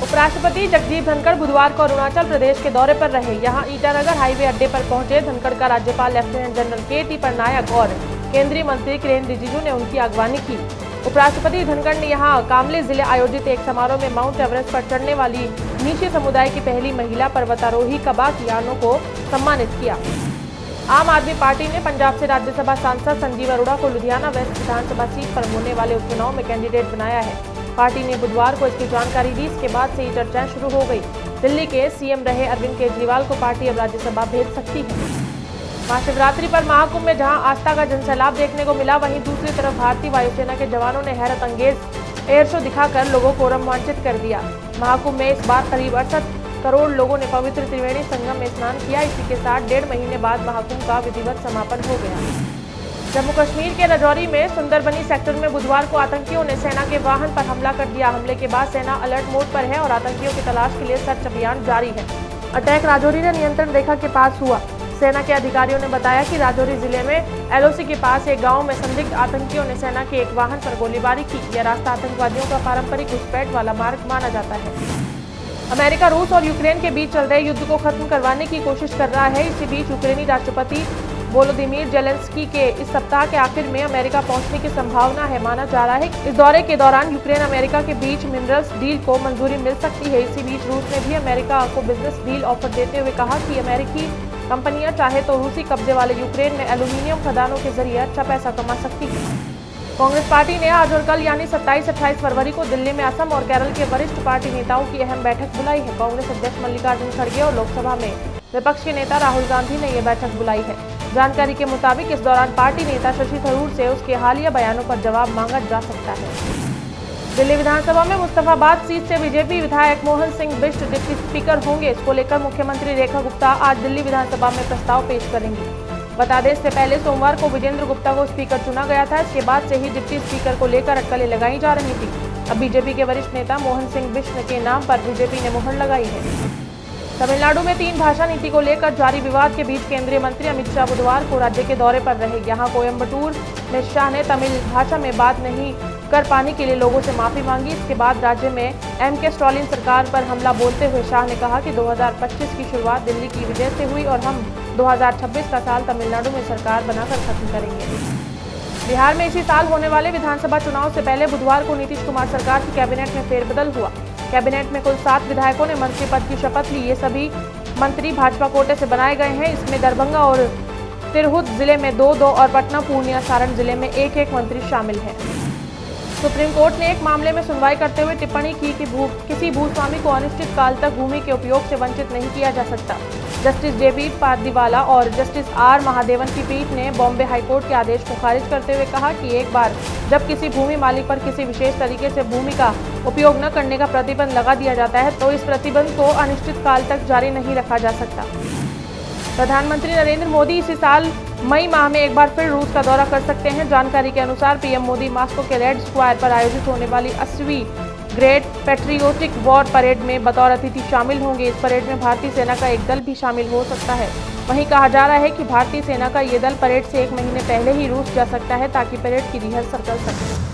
उपराष्ट्रपति जगदीप धनखड़ बुधवार को अरुणाचल प्रदेश के दौरे पर रहे। यहां ईटानगर हाईवे अड्डे पर पहुंचे धनखड़ का राज्यपाल लेफ्टिनेंट जनरल के.टी. पटनायक और केंद्रीय मंत्री किरेन रिजिजू ने उनकी अगवानी की। उपराष्ट्रपति धनखड़ ने यहां कामले जिले आयोजित एक समारोह में माउंट एवरेस्ट पर चढ़ने वाली नीचे समुदाय की पहली महिला पर्वतारोही कबा कियानो को सम्मानित किया। आम आदमी पार्टी ने पंजाब से राज्यसभा सांसद संजीव अरोड़ा को लुधियाना वेस्ट विधानसभा सीट पर होने वाले उपचुनाव में कैंडिडेट बनाया है। पार्टी ने बुधवार को इसकी जानकारी दी। इसके बाद से ही चर्चाएं शुरू हो गई। दिल्ली के सीएम रहे अरविंद केजरीवाल को पार्टी अब राज्यसभा भेज सकती है। महाशिवरात्रि पर महाकुंभ में जहां आस्था का जनसैलाब देखने को मिला, वहीं दूसरी तरफ भारतीय वायुसेना के जवानों ने हैरत अंगेज एयर शो दिखाकर लोगों को रोमांचित कर दिया। महाकुंभ में इस बार करीब 68 करोड़ लोगों ने पवित्र त्रिवेणी संगम में स्नान किया। इसी के साथ 1.5 महीने बाद महाकुंभ का विधिवत समापन हो गया। जम्मू कश्मीर के राजौरी में सुंदरबनी सेक्टर में बुधवार को आतंकियों ने सेना के वाहन पर हमला कर दिया। हमले के बाद सेना अलर्ट मोड पर है और आतंकियों की तलाश के लिए सर्च अभियान जारी है। अटैक राजौरी ने नियंत्रण रेखा के पास हुआ। सेना के अधिकारियों ने बताया कि राजौरी जिले में एलओसी के पास एक गांव में संदिग्ध आतंकियों ने सेना के एक वाहन पर गोलीबारी की। यह रास्ता आतंकवादियों का पारंपरिक घुसपैठ वाला मार्ग माना जाता है। अमेरिका रूस और यूक्रेन के बीच चल रहे युद्ध को खत्म करवाने की कोशिश कर रहा है। इसी बीच यूक्रेनी राष्ट्रपति वोलोदिमीर जेलेंस्की के इस सप्ताह के आखिर में अमेरिका पहुंचने की संभावना है। माना जा रहा है इस दौरे के दौरान यूक्रेन अमेरिका के बीच मिनरल्स डील को मंजूरी मिल सकती है। इसी बीच रूस ने भी अमेरिका को बिजनेस डील ऑफर देते हुए कहा कि अमेरिकी कंपनियां चाहे तो रूसी कब्जे वाले यूक्रेन में एल्यूमिनियम खदानों के जरिए अच्छा पैसा कमा सकती है। कांग्रेस पार्टी ने आज और कल यानी 27-28 फरवरी को दिल्ली में असम और केरल के वरिष्ठ पार्टी नेताओं की अहम बैठक बुलाई है। कांग्रेस अध्यक्ष मल्लिकार्जुन खड़गे और लोकसभा में विपक्ष के नेता राहुल गांधी ने यह बैठक बुलाई है। जानकारी के मुताबिक इस दौरान पार्टी नेता शशि थरूर से उसके हालिया बयानों पर जवाब मांगा जा सकता है। दिल्ली विधानसभा में मुस्तफाबाद सीट से बीजेपी विधायक मोहन सिंह बिष्ट डिप्टी स्पीकर होंगे। इसको लेकर मुख्यमंत्री रेखा गुप्ता आज दिल्ली विधानसभा में प्रस्ताव पेश करेंगी। बता दें, इससे पहले सोमवार को विजेंद्र गुप्ता को स्पीकर चुना गया था। इसके बाद से ही डिप्टी स्पीकर को लेकर अटकलें लगाई जा रही थी। अब बीजेपी के वरिष्ठ नेता मोहन सिंह बिष्ट के नाम पर बीजेपी ने मुहर लगाई है। तमिलनाडु में 3 भाषा नीति को लेकर जारी विवाद के बीच केंद्रीय मंत्री अमित शाह बुधवार को राज्य के दौरे पर रहे। यहां कोयम्बटूर में शाह ने तमिल भाषा में बात नहीं कर पाने के लिए लोगों से माफी मांगी। इसके बाद राज्य में एम.के. स्टालिन सरकार पर हमला बोलते हुए शाह ने कहा कि 2025 की शुरुआत दिल्ली की विजय से हुई और हम 2026 का साल तमिलनाडु में सरकार बनाकर खत्म करेंगे। बिहार में इसी साल होने वाले विधानसभा चुनाव से पहले बुधवार को नीतीश कुमार सरकार की कैबिनेट में फेरबदल हुआ। कैबिनेट में कुल 7 विधायकों ने मंत्री पद की शपथ ली। ये सभी मंत्री भाजपा कोटे से बनाए गए हैं। इसमें दरभंगा और तिरहुत जिले में 2-2 और पटना, पूर्णिया, सारण जिले में 1-1 मंत्री शामिल हैं। सुप्रीम कोर्ट ने एक मामले में सुनवाई करते हुए टिप्पणी की कि किसी भूस्वामी को अनिश्चित काल तक भूमि के उपयोग से वंचित नहीं किया जा सकता। Justice JB. पारदीवाला और जस्टिस आर. महादेवन की पीठ ने बॉम्बे हाईकोर्ट के आदेश को खारिज करते हुए कहा कि एक बार जब किसी भूमि मालिक पर किसी विशेष तरीके से भूमि का उपयोग न करने का प्रतिबंध लगा दिया जाता है तो इस प्रतिबंध को अनिश्चित काल तक जारी नहीं रखा जा सकता। प्रधानमंत्री नरेंद्र मोदी इसी साल मई माह में एक बार फिर रूस का दौरा कर सकते हैं। जानकारी के अनुसार पीएम मोदी मॉस्को के रेड स्क्वायर पर आयोजित होने वाली 80वीं ग्रेट पैट्रियोटिक वॉर परेड में बतौर अतिथि शामिल होंगे। इस परेड में भारतीय सेना का एक दल भी शामिल हो सकता है। वहीं कहा जा रहा है कि भारतीय सेना का ये दल परेड से 1 महीने पहले ही रूस जा सकता है ताकि परेड की रिहर्सल कर सके।